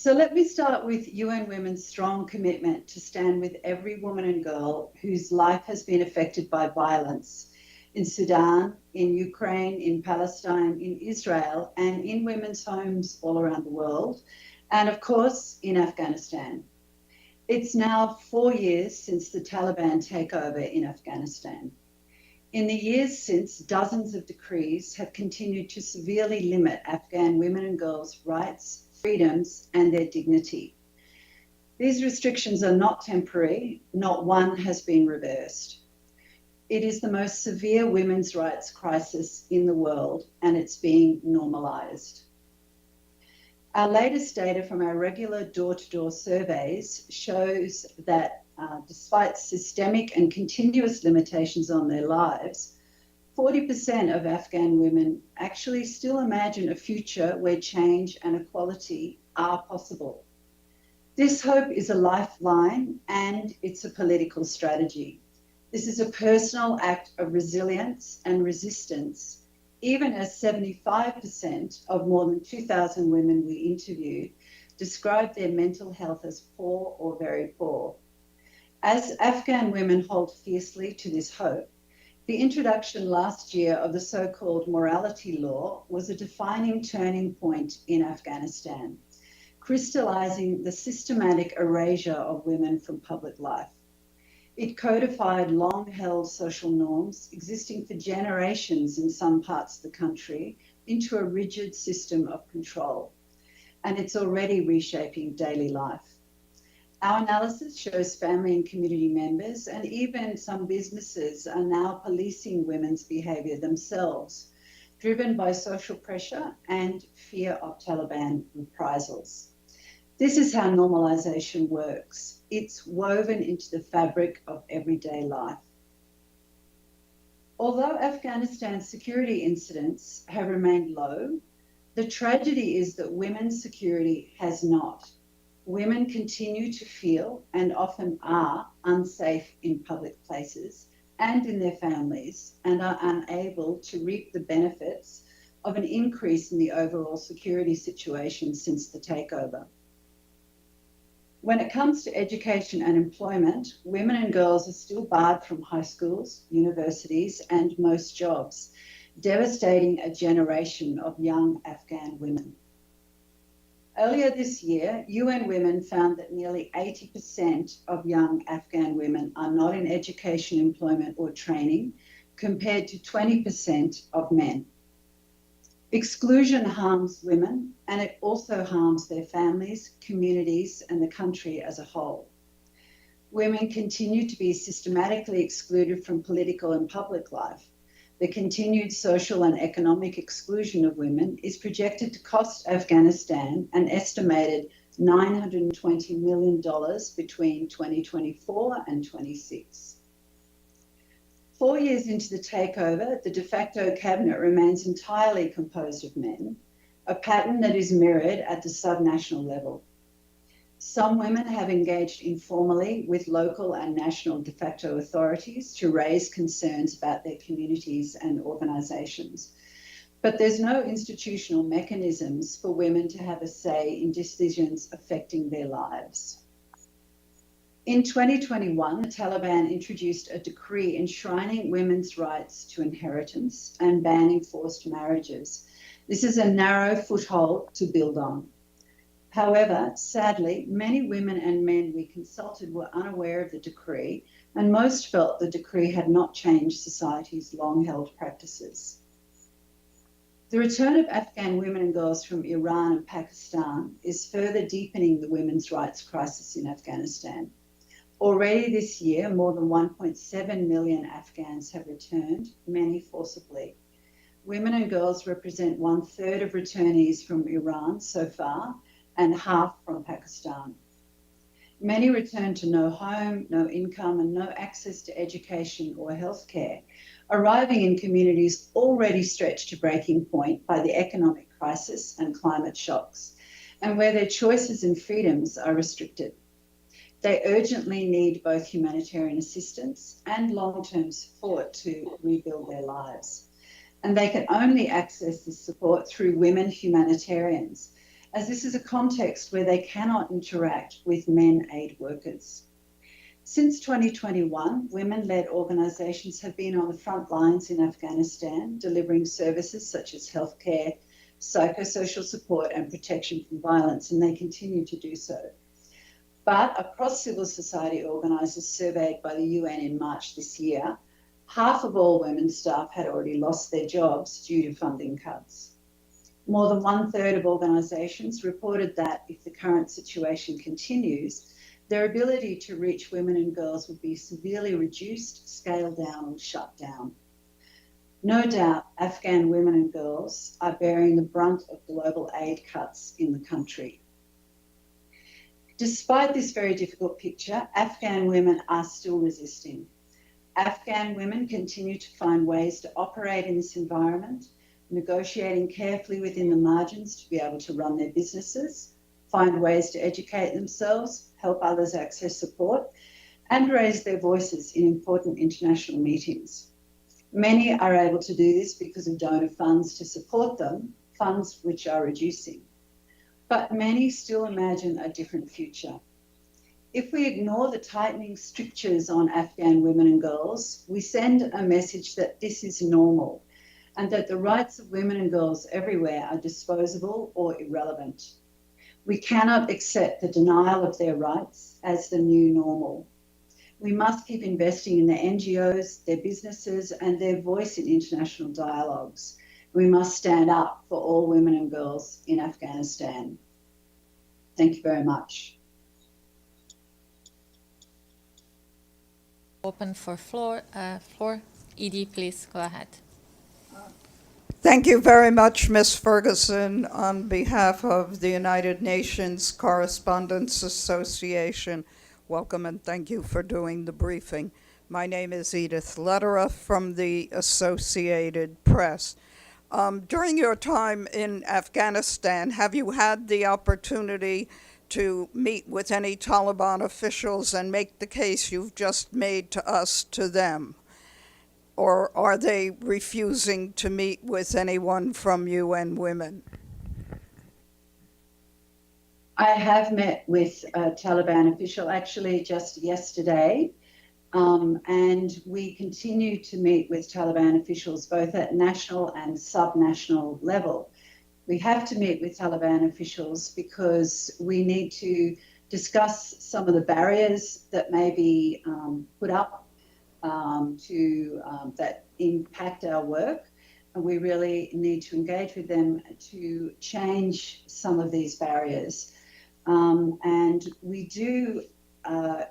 So let me start with UN Women's strong commitment to stand with every woman and girl whose life has been affected by violence in Sudan, in Ukraine, in Palestine, in Israel, and in women's homes all around the world, and of course in Afghanistan. It's now 4 years since the Taliban takeover in Afghanistan. In the years since, dozens of decrees have continued to severely limit Afghan women and girls' rights, freedoms, and their dignity. These restrictions are not temporary, not one has been reversed. It is the most severe women's rights crisis in the world, and it's being normalised. Our latest data from our regular door-to-door surveys shows that despite systemic and continuous limitations on their lives, 40% of Afghan women actually still imagine a future where change and equality are possible. This hope is a lifeline and it's a political strategy. This is a personal act of resilience and resistance, even as 75% of more than 2,000 women we interviewed described their mental health as poor or very poor. As Afghan women hold fiercely to this hope, the introduction last year of the so-called morality law was a defining turning point in Afghanistan, crystallising the systematic erasure of women from public life. It codified long-held social norms existing for generations in some parts of the country into a rigid system of control, and it's already reshaping daily life. Our analysis shows family and community members and even some businesses are now policing women's behaviour themselves, driven by social pressure and fear of Taliban reprisals. This is how normalisation works. It's woven into the fabric of everyday life. Although Afghanistan's security incidents have remained low, the tragedy is that women's security has not. Women continue to feel, and often are, unsafe in public places and in their families, and are unable to reap the benefits of an increase in the overall security situation since the takeover. When it comes to education and employment, women and girls are still barred from high schools, universities, and most jobs, devastating a generation of young Afghan women. Earlier this year, UN Women found that nearly 80% of young Afghan women are not in education, employment, or training, compared to 20% of men. Exclusion harms women, and it also harms their families, communities, and the country as a whole. Women continue to be systematically excluded from political and public life. The continued social and economic exclusion of women is projected to cost Afghanistan an estimated $920 million between 2024 and 26. 4 years into the takeover, the de facto cabinet remains entirely composed of men, a pattern that is mirrored at the subnational level. Some women have engaged informally with local and national de facto authorities to raise concerns about their communities and organisations. But there's no institutional mechanisms for women to have a say in decisions affecting their lives. In 2021, the Taliban introduced a decree enshrining women's rights to inheritance and banning forced marriages. This is a narrow foothold to build on. However, sadly, many women and men we consulted were unaware of the decree, and most felt the decree had not changed society's long-held practices. The return of Afghan women and girls from Iran and Pakistan is further deepening the women's rights crisis in Afghanistan. Already this year, more than 1.7 million Afghans have returned, many forcibly. Women and girls represent 1/3 of returnees from Iran so far, and half from Pakistan. Many return to no home, no income, and no access to education or healthcare, arriving in communities already stretched to breaking point by the economic crisis and climate shocks, and where their choices and freedoms are restricted. They urgently need both humanitarian assistance and long-term support to rebuild their lives. And they can only access this support through women humanitarians, as this is a context where they cannot interact with men aid workers. Since 2021, women-led organisations have been on the front lines in Afghanistan, delivering services such as healthcare, psychosocial support and protection from violence, and they continue to do so. But across civil society organisers surveyed by the UN in March this year, half of all women staff had already lost their jobs due to funding cuts. More than 1/3 of organisations reported that if the current situation continues, their ability to reach women and girls would be severely reduced, scaled down or shut down. No doubt Afghan women and girls are bearing the brunt of global aid cuts in the country. Despite this very difficult picture, Afghan women are still resisting. Afghan women continue to find ways to operate in this environment, negotiating carefully within the margins to be able to run their businesses, find ways to educate themselves, help others access support, and raise their voices in important international meetings. Many are able to do this because of donor funds to support them, funds which are reducing. But many still imagine a different future. If we ignore the tightening strictures on Afghan women and girls, we send a message that this is normal and that the rights of women and girls everywhere are disposable or irrelevant. We cannot accept the denial of their rights as the new normal. We must keep investing in their NGOs, their businesses, and their voice in international dialogues. We must stand up for all women and girls in Afghanistan. Thank you very much. Open for floor. Edie, please go ahead. Thank you very much, Ms. Ferguson. On behalf of the United Nations Correspondents Association, welcome and thank you for doing the briefing. My name is Edith Lederer from the Associated Press. During your time in Afghanistan, have you had the opportunity to meet with any Taliban officials and make the case you've just made to us to them? Or are they refusing to meet with anyone from UN Women? I have met with a Taliban official actually just yesterday, and we continue to meet with Taliban officials both at national and subnational level. We have to meet with Taliban officials because we need to discuss some of the barriers that may be put up that impact our work, and we really need to engage with them to change some of these barriers. And we do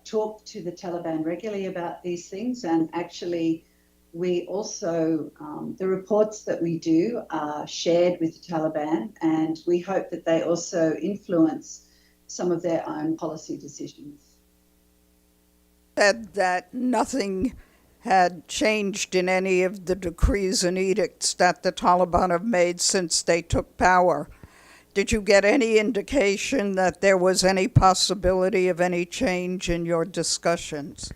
talk to the Taliban regularly about these things, and actually we also, the reports that we do are shared with the Taliban, and we hope that they also influence some of their own policy decisions. Said that nothing had changed in any of the decrees and edicts that the Taliban have made since they took power. Did you get any indication that there was any possibility of any change in your discussions?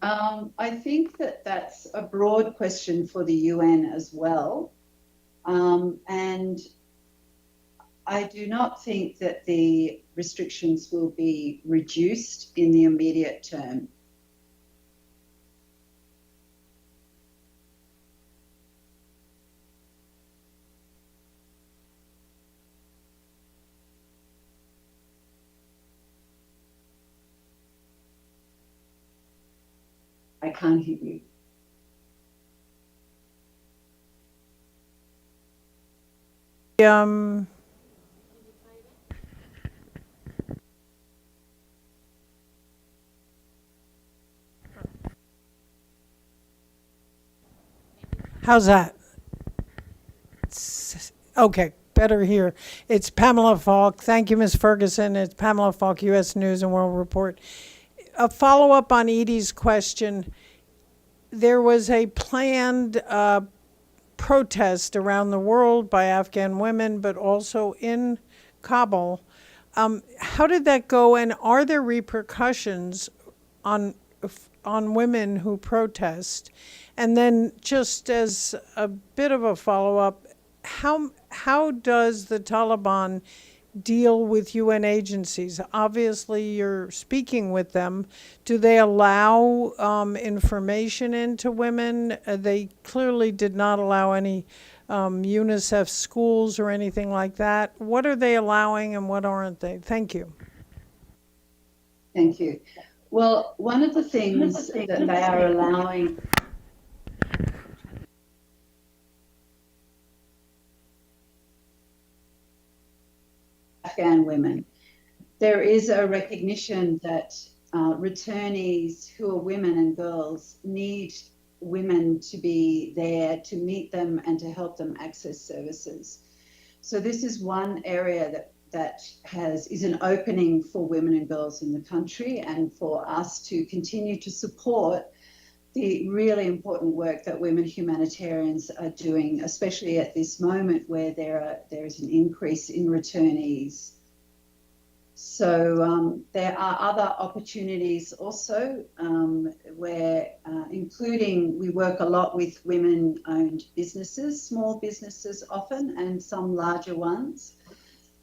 I think that that's a broad question for the UN as well. And I do not think that the restrictions will be reduced in the immediate term. I can't hear you. How's that? Okay, better here. It's Pamela Falk. Thank you, Ms. Ferguson. It's Pamela Falk, U.S. News and World Report. A follow-up on Edie's question. There was a planned protest around the world by Afghan women, but also in Kabul. How did that go, and are there repercussions on women who protest? And then just as a bit of a follow-up, how does the Taliban deal with UN agencies? Obviously, you're speaking with them. Do they allow information into women? They clearly did not allow any UNICEF schools or anything like that. What are they allowing and what aren't they? Thank you. Thank you. Well, one of the things that they are allowing Afghan women, there is a recognition that returnees who are women and girls need women to be there to meet them and to help them access services. So this is one area that is an opening for women and girls in the country, and for us to continue to support the really important work that women humanitarians are doing, especially at this moment where there is an increase in returnees. So there are other opportunities also where, including, we work a lot with women-owned businesses, small businesses often, and some larger ones,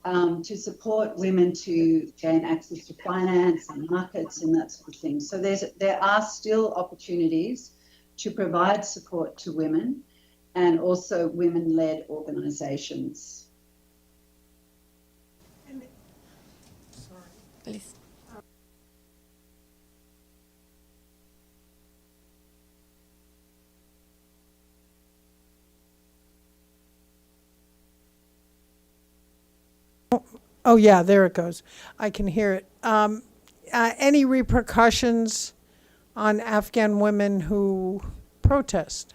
to support women to gain access to finance and markets and that sort of thing. So there are still opportunities to provide support to women and also women-led organisations. Please. Oh, yeah, there it goes. I can hear it. Any repercussions on Afghan women who protest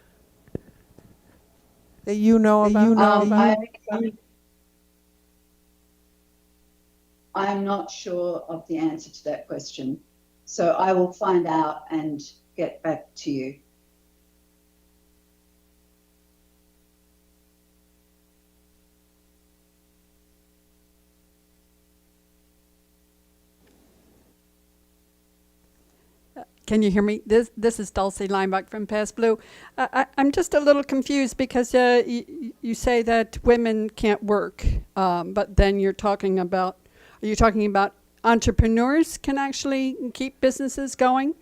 that you know about? I'm not sure of the answer to that question. So I will find out and get back to you. Can you hear me? This is Dulcie Lineback from Past Blue. I'm just a little confused because you say that women can't work, but then are you talking about entrepreneurs can actually keep businesses going?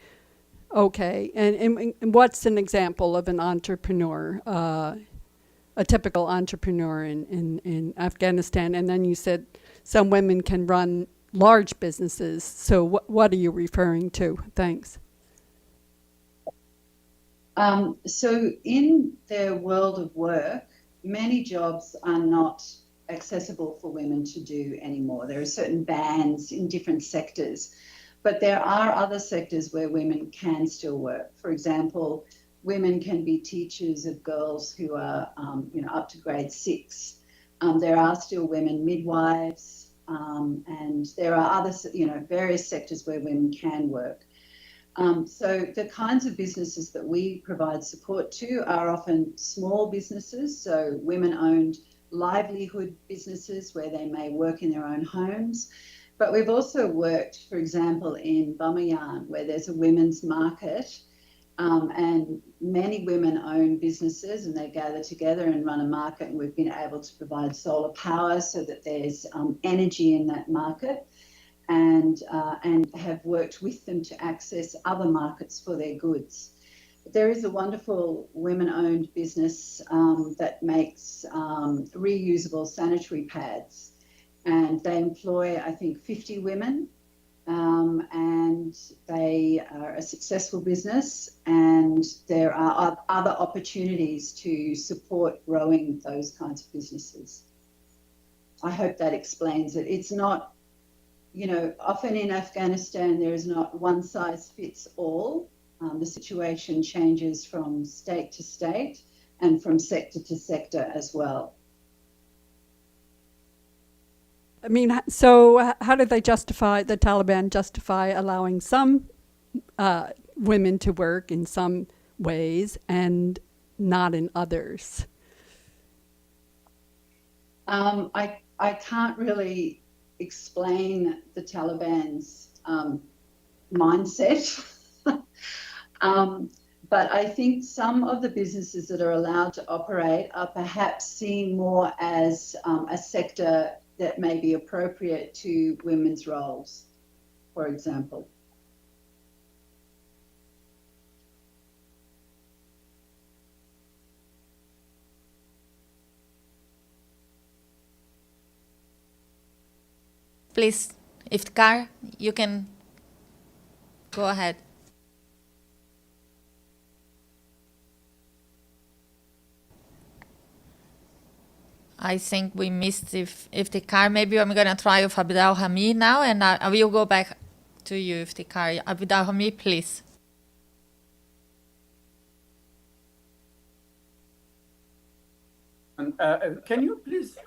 Okay, and what's an example of an entrepreneur, a typical entrepreneur in Afghanistan? And then you said some women can run large businesses. So what are you referring to? Thanks. So in the world of work, many jobs are not accessible for women to do anymore. There are certain bans in different sectors, but there are other sectors where women can still work. For example, women can be teachers of girls who are, up to grade 6. There are still women midwives, and there are other, various sectors where women can work. So the kinds of businesses that we provide support to are often small businesses, so women-owned livelihood businesses where they may work in their own homes. But we've also worked, for example, in Bamayan, where there's a women's market, and many women own businesses and they gather together and run a market, and we've been able to provide solar power so that there's energy in that market. And have worked with them to access other markets for their goods. There is a wonderful women-owned business that makes reusable sanitary pads, and they employ, I think, 50 women, and they are a successful business, and there are other opportunities to support growing those kinds of businesses. I hope that explains it. It's not, often in Afghanistan, there is not one size fits all. The situation changes from state to state and from sector to sector as well. I mean, so how do the Taliban justify allowing some women to work in some ways and not in others? I can't really explain the Taliban's mindset, But I think some of the businesses that are allowed to operate are perhaps seen more as a sector that may be appropriate to women's roles, for example. Please, Iftikhar, you can go ahead. I think we missed Iftikhar. Maybe I'm going to try with Abdul Hamid now, and I will go back to you, Iftikhar. Abdul Hamid, please. Can you please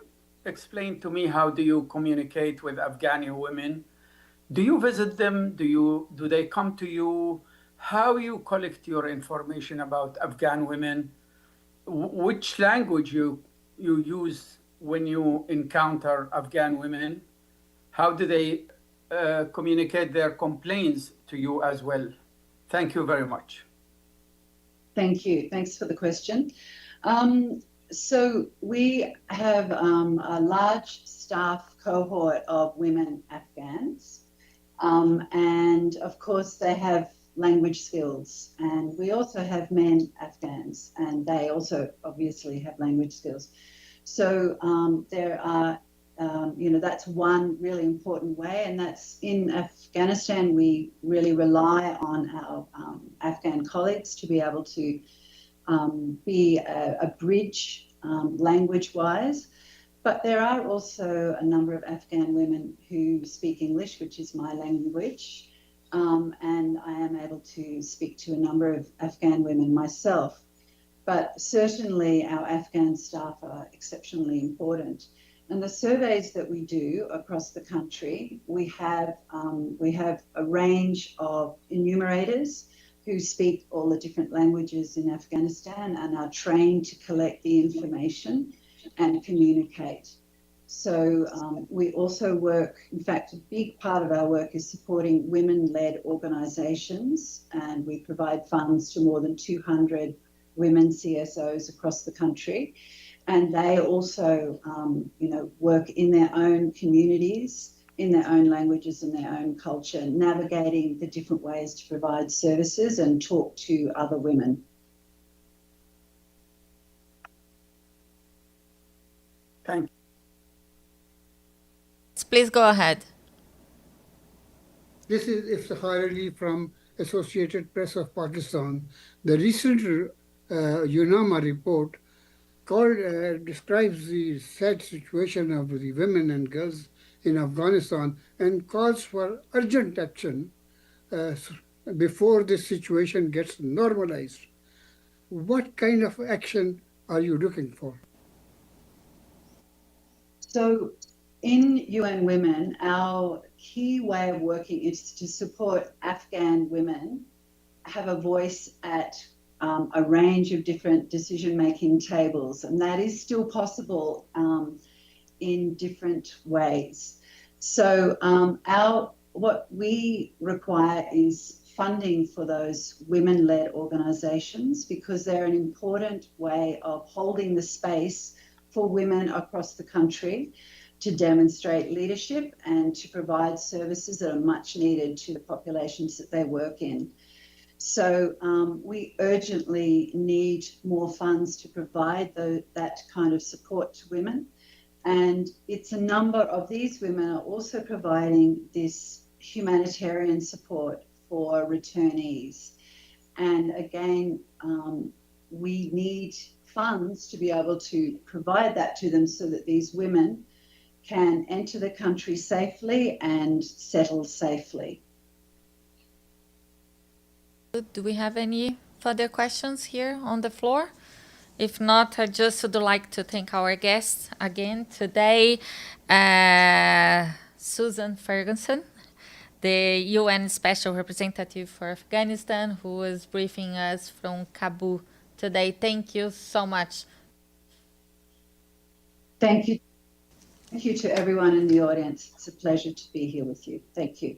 explain to me how do you communicate with Afghani women? Do you visit them? Do they come to you? How you collect your information about Afghan women? Which language you use when you encounter Afghan women? How do they communicate their complaints to you as well? Thank you very much. Thank you. Thanks for the question. So we have a large staff cohort of women Afghans, and of course they have language skills, and we also have men Afghans, and they also obviously have language skills. So there are, that's one really important way, and that's in Afghanistan. We really rely on our Afghan colleagues to be able to be a bridge language-wise. But there are also a number of Afghan women who speak English, which is my language, and I am able to speak to a number of Afghan women myself. But certainly our Afghan staff are exceptionally important. And the surveys that we do across the country, we have a range of enumerators who speak all the different languages in Afghanistan and are trained to collect the information and communicate. So we also work, in fact, a big part of our work is supporting women-led organisations, and we provide funds to more than 200 women CSOs across the country. And they also, work in their own communities, in their own languages and their own culture, navigating the different ways to provide services and talk to other women. Thank you. Please go ahead. This is Iftikhar Ali from Associated Press of Pakistan. The recent UNAMA report describes the sad situation of the women and girls in Afghanistan and calls for urgent action before this situation gets normalized. What kind of action are you looking for? So in UN Women, our key way of working is to support Afghan women have a voice at a range of different decision-making tables, and that is still possible in different ways. So what we require is funding for those women-led organisations, because they're an important way of holding the space for women across the country to demonstrate leadership and to provide services that are much needed to the populations that they work in. So we urgently need more funds to provide that kind of support to women. And it's a number of these women are also providing this humanitarian support for returnees. And again, we need funds to be able to provide that to them so that these women can enter the country safely and settle safely. Do we have any further questions here on the floor? If not, I just would like to thank our guests again today. Susan Ferguson, the UN Special Representative for Afghanistan, who was briefing us from Kabul today. Thank you so much. Thank you. Thank you to everyone in the audience. It's a pleasure to be here with you. Thank you.